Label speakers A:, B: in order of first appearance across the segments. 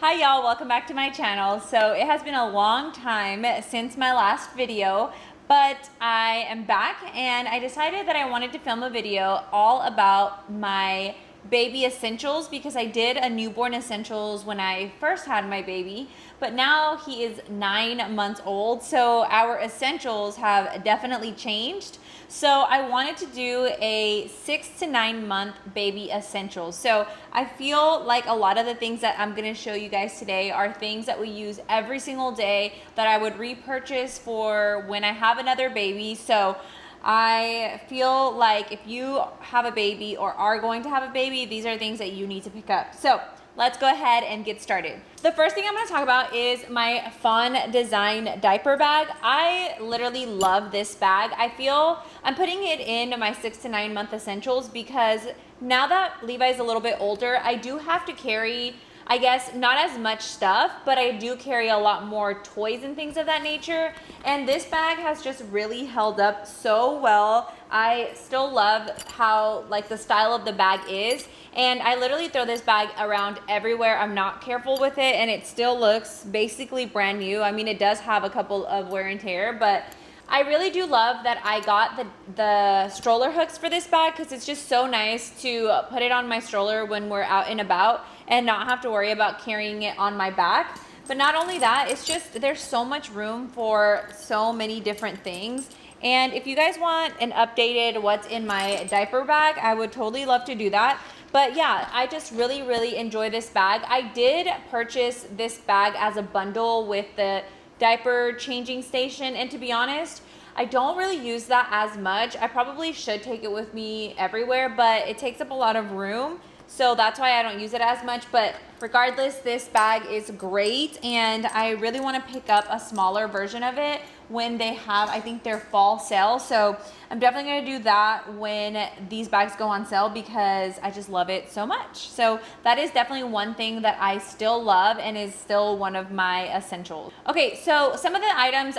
A: Hi y'all, welcome back to my channel. So it has been a long time since my last video, but I am back and I decided that I wanted to film a video all about my baby essentials because I did a newborn essentials when I first had my baby, but now he is 9 months old, so our essentials have definitely changed. So I wanted to do a 6 to 9 month baby essentials. So I feel like a lot of the things that I'm gonna show you guys today are things that we use every single day that I would repurchase for when I have another baby. So I feel like if you have a baby or are going to have a baby, these are things that you need to pick up. So let's go ahead and get started. The first thing I'm going to talk about is my Fawn Design diaper bag. I literally love this bag. I feel I'm putting it in my 6 to 9 month essentials because now that Levi's a little bit older, I do have to carry, I guess, not as much stuff, but I do carry a lot more toys and things of that nature. And this bag has just really held up so well. I still love how like the style of the bag is. And I literally throw this bag around everywhere. I'm not careful with it and it still looks basically brand new. I mean, it does have a couple of wear and tear, but I really do love that I got the stroller hooks for this bag because it's just so nice to put it on my stroller when we're out and about and not have to worry about carrying it on my back. But not only that, it's just there's so much room for so many different things. And if you guys want an updated what's in my diaper bag, I would totally love to do that. But yeah, I just really enjoy this bag. I did purchase this bag as a bundle with the diaper changing station, and to be honest, I don't really use that as much. I probably should take it with me everywhere, but it takes up a lot of room, so that's why I don't use it as much. But regardless, this bag is great and I really want to pick up a smaller version of it when they have, I think, their fall sale. So I'm definitely going to do that when these bags go on sale because I just love it so much. So that is definitely one thing that I still love and is still one of my essentials. Okay, so some of the items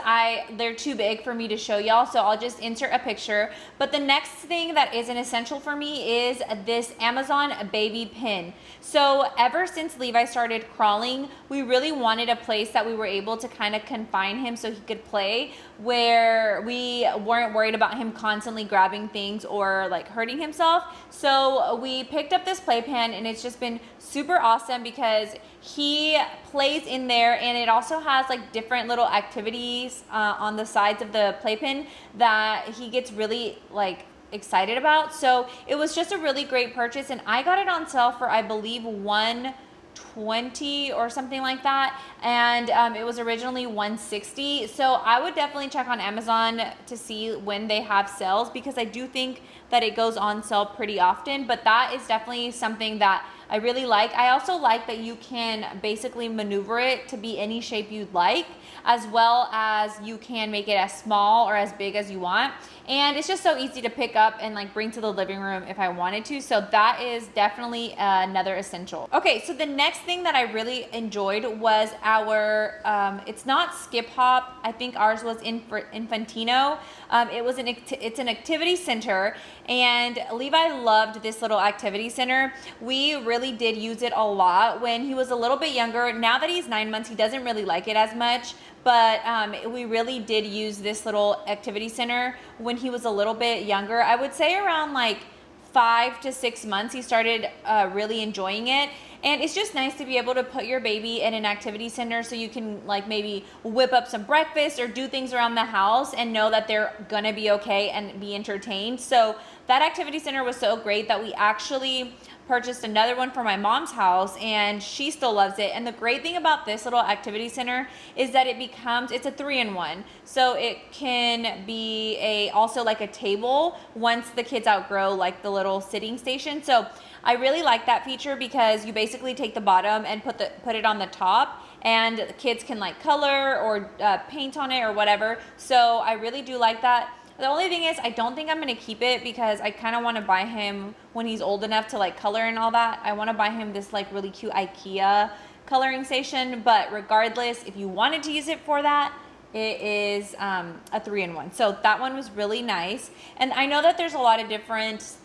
A: they're too big for me to show y'all, so I'll just insert a picture. But the next thing that is an essential for me is this Amazon baby pin. So ever since Levi started crawling, we really wanted a place that we were able to kind of confine him so he could play, where we weren't worried about him constantly grabbing things or like hurting himself. So we picked up this playpen and it's just been super awesome because he plays in there, and it also has like different little activities on the sides of the playpen that he gets really like excited about. So it was just a really great purchase, and I got it on sale for I believe $120 or something like that, and it was originally $160. So I would definitely check on Amazon to see when they have sales because I do think that it goes on sale pretty often. But that is definitely something that I really like. I also like that you can basically maneuver it to be any shape you'd like, as well as you can make it as small or as big as you want. And it's just so easy to pick up and like bring to the living room if I wanted to. So that is definitely another essential. Okay, so the next thing that I really enjoyed was our, it's not Skip Hop. I think ours was Infantino. It's an activity center, and Levi loved this little activity center. We really did use it a lot when he was a little bit younger. Now that he's 9 months, he doesn't really like it as much, but we really did use this little activity center when he was a little bit younger. I would say around like 5 to 6 months he started really enjoying it. And it's just nice to be able to put your baby in an activity center so you can like maybe whip up some breakfast or do things around the house and know that they're gonna be okay and be entertained. So that activity center was so great that we actually purchased another one for my mom's house, and she still loves it. And the great thing about this little activity center is that it's a 3-in-1. So it can be also like a table once the kids outgrow like the little sitting station. So I really like that feature because you basically take the bottom and put it on the top, and the kids can like color or paint on it or whatever. So I really do like that. The only thing is I don't think I'm going to keep it because I kind of want to buy him when he's old enough to like color and all that. I want to buy him this like really cute IKEA coloring station. But regardless, if you wanted to use it for that, it is a 3-in-1. So that one was really nice. And I know that there's a lot of different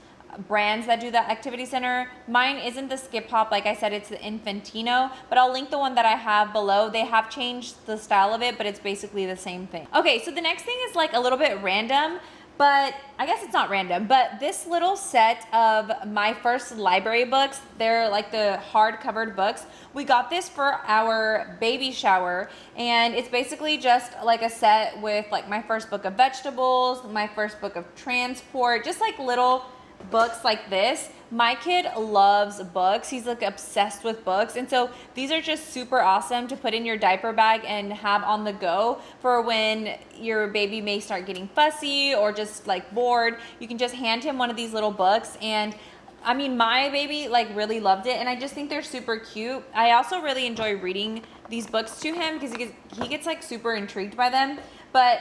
A: brands that do that activity center. Mine isn't the Skip Hop, like I said, it's the Infantino, but I'll link the one that I have below. They have changed the style of it, but it's basically the same thing. Okay, so the next thing is like a little bit random, but I guess it's not random, but this little set of My First Library books, they're like the hard covered books. We got this for our baby shower, and it's basically just like a set with like my first book of vegetables, my first book of transport, just like little books like this. My kid loves books. He's like obsessed with books. And so these are just super awesome to put in your diaper bag and have on the go for when your baby may start getting fussy or just like bored. You can just hand him one of these little books, and I mean, my baby like really loved it, and I just think they're super cute. I also really enjoy reading these books to him because he gets like super intrigued by them. But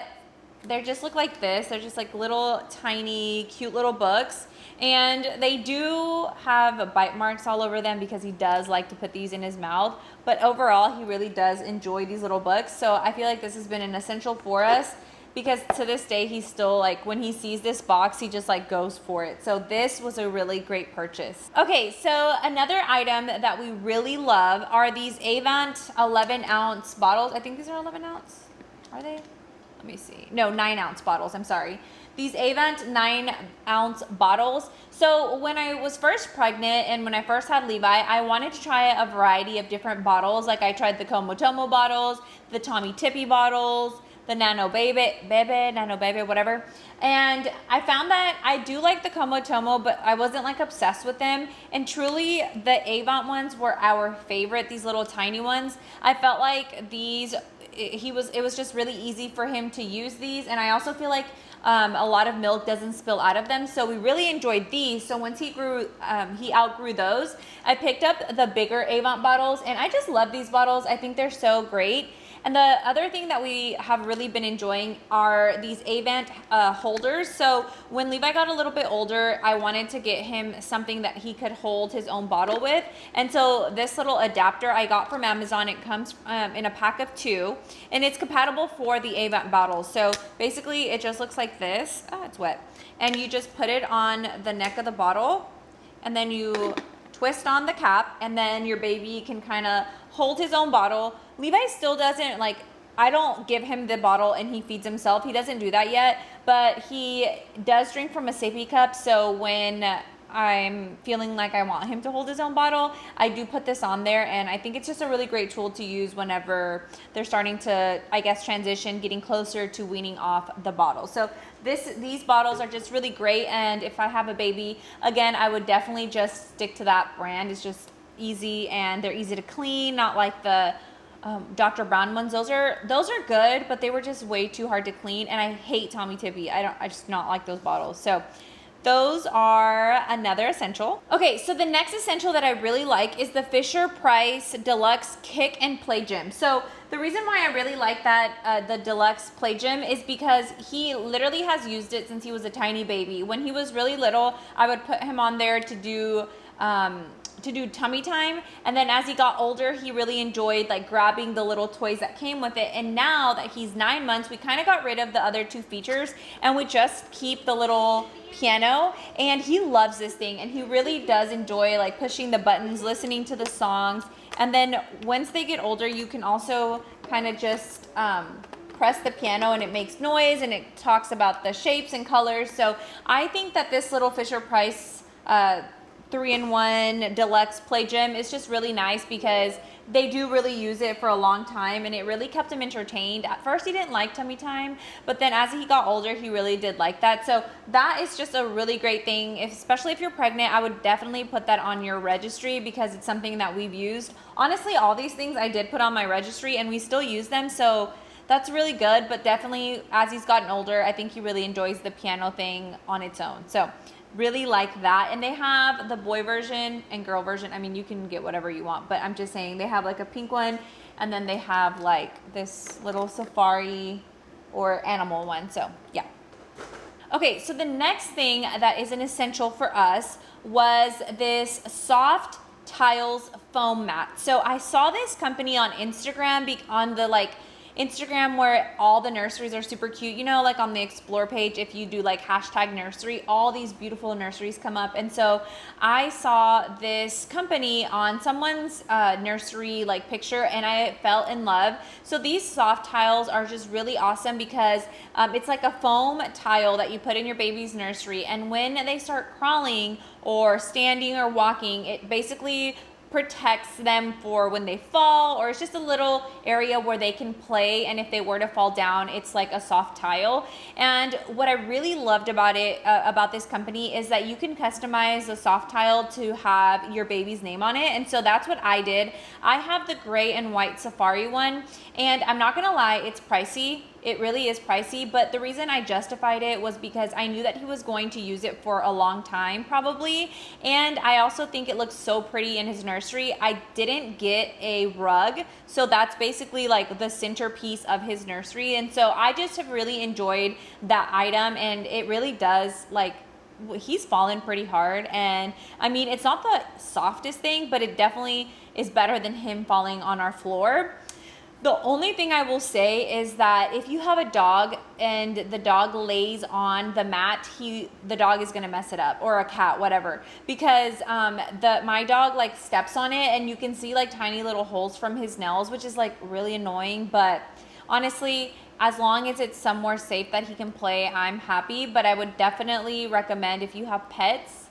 A: they just look like this. They're just like little tiny cute little books, and they do have bite marks all over them because he does like to put these in his mouth. But overall, he really does enjoy these little books. So I feel like this has been an essential for us, because to this day, he's still like, when he sees this box, he just like goes for it. So this was a really great purchase. Okay, so another item that we really love are these Avant 11-ounce bottles. I think these are 11 ounce. Are they? Let me see. No, 9-ounce bottles. I'm sorry. These Avant 9-ounce bottles. So when I was first pregnant and when I first had Levi, I wanted to try a variety of different bottles. Like I tried the Comotomo bottles, the Tommy Tippy bottles, the Nano Bebe, whatever. And I found that I do like the Comotomo, but I wasn't like obsessed with them. And truly, the Avant ones were our favorite, these little tiny ones. I felt like these, it was just really easy for him to use these. And I also feel like a lot of milk doesn't spill out of them, so we really enjoyed these. So once he outgrew those, I picked up the bigger Avant bottles, and I just love these bottles. I think they're so great. And the other thing that we have really been enjoying are these Avant holders. So when Levi got a little bit older, I wanted to get him something that he could hold his own bottle with. And so this little adapter I got from Amazon, it comes in a pack of 2, and it's compatible for the Avant bottles. So basically it just looks like this. Oh, it's wet. And you just put it on the neck of the bottle, and then you twist on the cap, and then your baby can kind of hold his own bottle. Levi still doesn't, like, I don't give him the bottle and he feeds himself. He doesn't do that yet, but he does drink from a sippy cup. So when I'm feeling like I want him to hold his own bottle, I do put this on there, and I think it's just a really great tool to use whenever they're starting to, I guess, transition, getting closer to weaning off the bottle. So these bottles are just really great, and if I have a baby, again, I would definitely just stick to that brand. It's just easy, and they're easy to clean, not like the Dr. Brown ones. Those are good, but they were just way too hard to clean, and I hate Tommy Tippy. I just not like those bottles. So those are another essential. Okay, so the next essential that I really like is the Fisher-Price Deluxe Kick and Play Gym. So the reason why I really like that, the Deluxe Play Gym, is because he literally has used it since he was a tiny baby. When he was really little, I would put him on there to do tummy time, and then as he got older, he really enjoyed like grabbing the little toys that came with it. And now that he's 9 months, we kind of got rid of the other 2 features, and we just keep the little piano, and he loves this thing, and he really does enjoy like pushing the buttons, listening to the songs. And then once they get older, you can also kind of just press the piano, and it makes noise, and it talks about the shapes and colors. So I think that this little Fisher-Price 3-in-1 Deluxe Play Gym is just really nice, because they do really use it for a long time, and it really kept him entertained. At first he didn't like tummy time, but then as he got older, he really did like that. So that is just a really great thing. Especially if you're pregnant, I would definitely put that on your registry, because it's something that we've used. Honestly, all these things I did put on my registry, and we still use them, so that's really good. But definitely as he's gotten older, I think he really enjoys the piano thing on its own. So really like that. And they have the boy version and girl version. I mean, you can get whatever you want, but I'm just saying they have like a pink one, and then they have like this little safari or animal one. So yeah. Okay, so the next thing that is an essential for us was this soft tiles foam mat. So I saw this company on Instagram on the like Instagram where all the nurseries are super cute. You know, like on the explore page, if you do like hashtag nursery, all these beautiful nurseries come up. And so I saw this company on someone's nursery like picture, and I fell in love. So these soft tiles are just really awesome because it's like a foam tile that you put in your baby's nursery, and when they start crawling or standing or walking, it basically protects them for when they fall, or it's just a little area where they can play, and if they were to fall down, it's like a soft tile. And what I really loved about it, about this company, is that you can customize the soft tile to have your baby's name on it. And so that's what I did. I have the gray and white safari one, and I'm not gonna lie, it's pricey. It really is pricey, but the reason I justified it was because I knew that he was going to use it for a long time probably, and I also think it looks so pretty in his nursery. I didn't get a rug, so that's basically like the centerpiece of his nursery, and so I just have really enjoyed that item, and it really does, like, he's fallen pretty hard. And I mean, it's not the softest thing, but it definitely is better than him falling on our floor. The only thing I will say is that if you have a dog and the dog lays on the mat, the dog is gonna mess it up, or a cat, whatever, because my dog like steps on it, and you can see like tiny little holes from his nails, which is like really annoying. But honestly, as long as it's somewhere safe that he can play, I'm happy. But I would definitely recommend, if you have pets,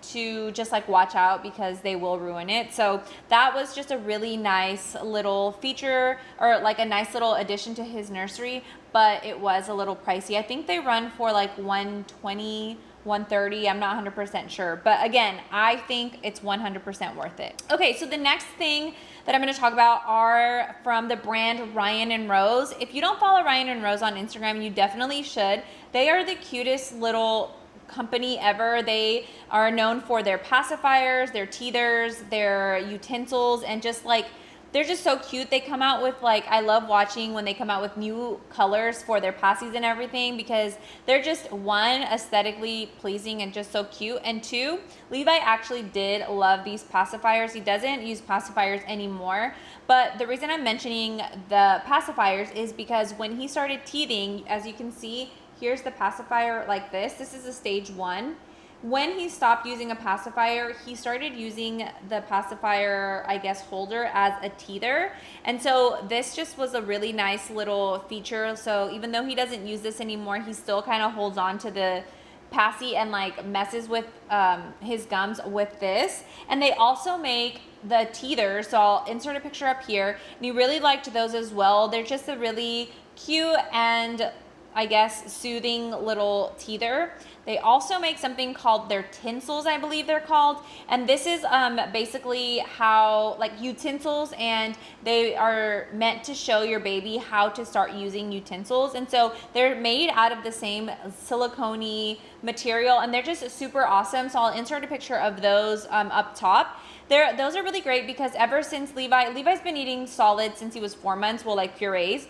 A: to just like watch out, because they will ruin it. So that was just a really nice little feature, or like a nice little addition to his nursery, but it was a little pricey. I think they run for like $120, $130. I'm not 100% sure, but again, I think it's 100% worth it. Okay, so the next thing that I'm going to talk about are from the brand Ryan and Rose. If you don't follow Ryan and Rose on Instagram, you definitely should. They are the cutest little company ever. They are known for their pacifiers, their teethers, their utensils, and just like, they're just so cute. They come out with like, I love watching when they come out with new colors for their passies and everything, because they're just, one, aesthetically pleasing and just so cute, and two, Levi actually did love these pacifiers. He doesn't use pacifiers anymore, but the reason I'm mentioning the pacifiers is because when he started teething, as you can see, here's the pacifier like this. This is a stage 1. When he stopped using a pacifier, he started using the pacifier, I guess, holder as a teether. And so this just was a really nice little feature. So even though he doesn't use this anymore, he still kind of holds on to the passy and like messes with his gums with this. And they also make the teethers, so I'll insert a picture up here, and he really liked those as well. They're just a really cute and, I guess, soothing little teether. They also make something called their tinsels, I believe they're called. And this is basically how, like, utensils, and they are meant to show your baby how to start using utensils. And so they're made out of the same silicone-y material, and they're just super awesome. So I'll insert a picture of those up top. Those are really great because ever since Levi's been eating solids since he was 4 months, well, like purees.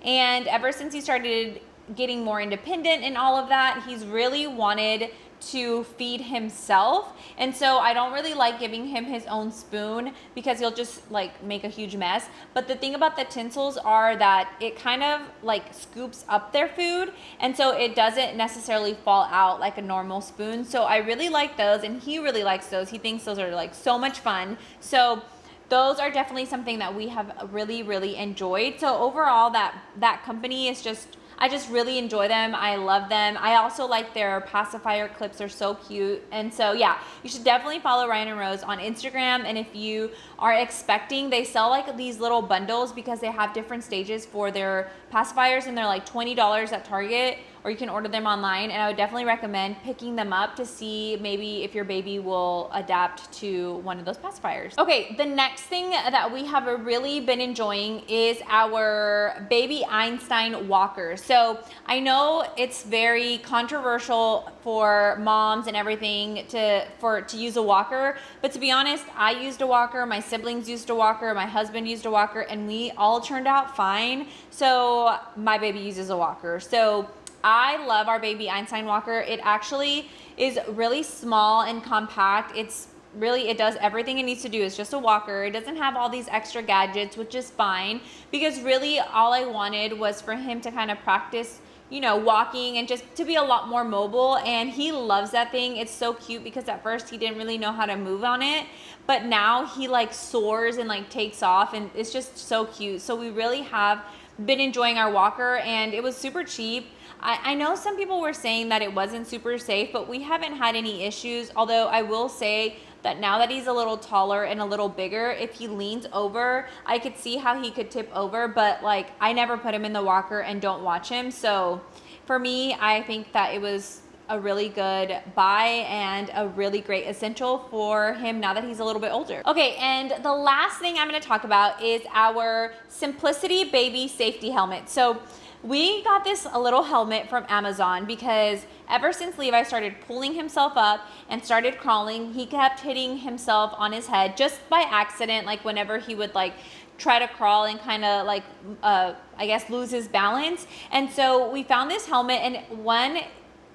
A: And ever since he started getting more independent and all of that, he's really wanted to feed himself. And so I don't really like giving him his own spoon because he'll just like make a huge mess. But the thing about the tinsels are that it kind of like scoops up their food, and so it doesn't necessarily fall out like a normal spoon. So I really like those, and he really likes those. He thinks those are like so much fun. So those are definitely something that we have really, really enjoyed. So overall, that company is just, I just really enjoy them. I love them. I also like their pacifier clips. They're so cute. And so yeah, you should definitely follow Ryan and Rose on Instagram. And if you are expecting, they sell like these little bundles because they have different stages for their pacifiers, and they're like $20 at Target, or you can order them online. And I would definitely recommend picking them up to see maybe if your baby will adapt to one of those pacifiers. Okay, the next thing that we have really been enjoying is our Baby Einstein walker. So I know it's very controversial for moms and everything to use a walker, but to be honest, I used a walker, my siblings used a walker, my husband used a walker, and we all turned out fine. So my baby uses a walker. So I love our Baby Einstein walker. It actually is really small and compact. It's really, it does everything it needs to do. It's just a walker. It doesn't have all these extra gadgets, which is fine, because really all I wanted was for him to kind of practice, you know, walking and just to be a lot more mobile. And he loves that thing. It's so cute because at first he didn't really know how to move on it, but now he like soars and like takes off, and it's just so cute. So we really have been enjoying our walker, and it was super cheap. I know some people were saying that it wasn't super safe, but we haven't had any issues. Although I will say that now that he's a little taller and a little bigger, if he leans over, I could see how he could tip over, but like I never put him in the walker and don't watch him. So for me, I think that it was a really good buy and a really great essential for him now that he's a little bit older. Okay, and the last thing I'm going to talk about is our Simplicity Baby Safety Helmet. So we got this a little helmet from Amazon because ever since Levi started pulling himself up and started crawling, he kept hitting himself on his head just by accident, like whenever he would like try to crawl and kind of like I guess lose his balance. And so we found this helmet, and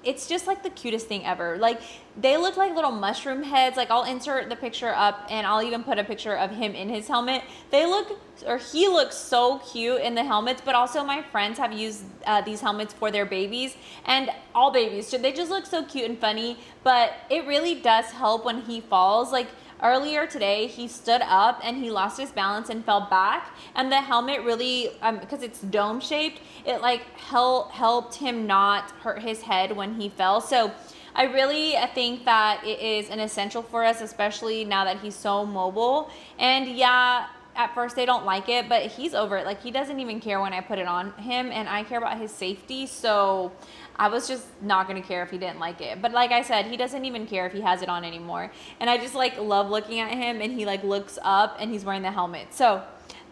A: it's just like the cutest thing ever. Like they look like little mushroom heads. Like I'll insert the picture up, and I'll even put a picture of him in his helmet. He looks so cute in the helmets, but also my friends have used these helmets for their babies, and all babies, they just look so cute and funny. But it really does help when he falls. Like earlier today, he stood up and he lost his balance and fell back, and the helmet really, because it's dome shaped, it like helped him not hurt his head when he fell. So I really think that it is an essential for us, especially now that he's so mobile. And yeah, at first they don't like it, but he's over it. Like he doesn't even care when I put it on him, and I care about his safety. So I was just not gonna care if he didn't like it. But like I said, he doesn't even care if he has it on anymore. And I just like love looking at him, and he like looks up and he's wearing the helmet. So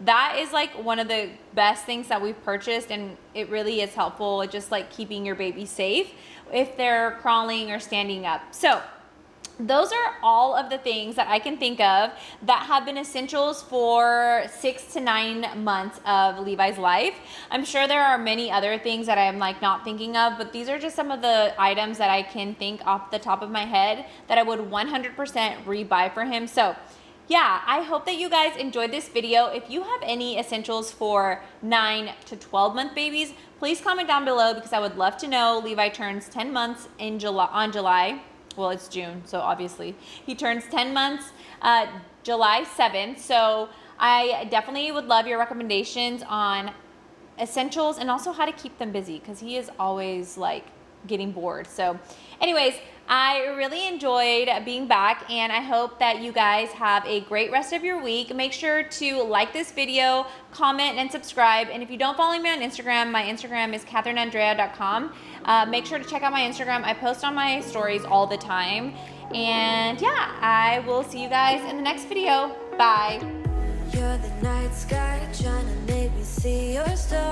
A: that is like one of the best things that we've purchased, and it really is helpful, just like keeping your baby safe if they're crawling or standing up. So those are all of the things that I can think of that have been essentials for 6 to 9 months of Levi's life. I'm sure there are many other things that I'm like not thinking of, but these are just some of the items that I can think off the top of my head that I would 100% rebuy for him. So yeah, I hope that you guys enjoyed this video. If you have any essentials for 9 to 12 month babies, please comment down below because I would love to know. Levi turns 10 months in July. Well, it's June, so obviously he turns 10 months July 7th. So I definitely would love your recommendations on essentials and also how to keep them busy because he is always like getting bored. So anyways, I really enjoyed being back, and I hope that you guys have a great rest of your week. Make sure to like this video, comment, and subscribe. And if you don't follow me on Instagram, my Instagram is katherineandrea.com. Make sure to check out my Instagram. I post on my stories all the time. And yeah, I will see you guys in the next video. Bye.
B: You're the night sky trying to make me see your stars.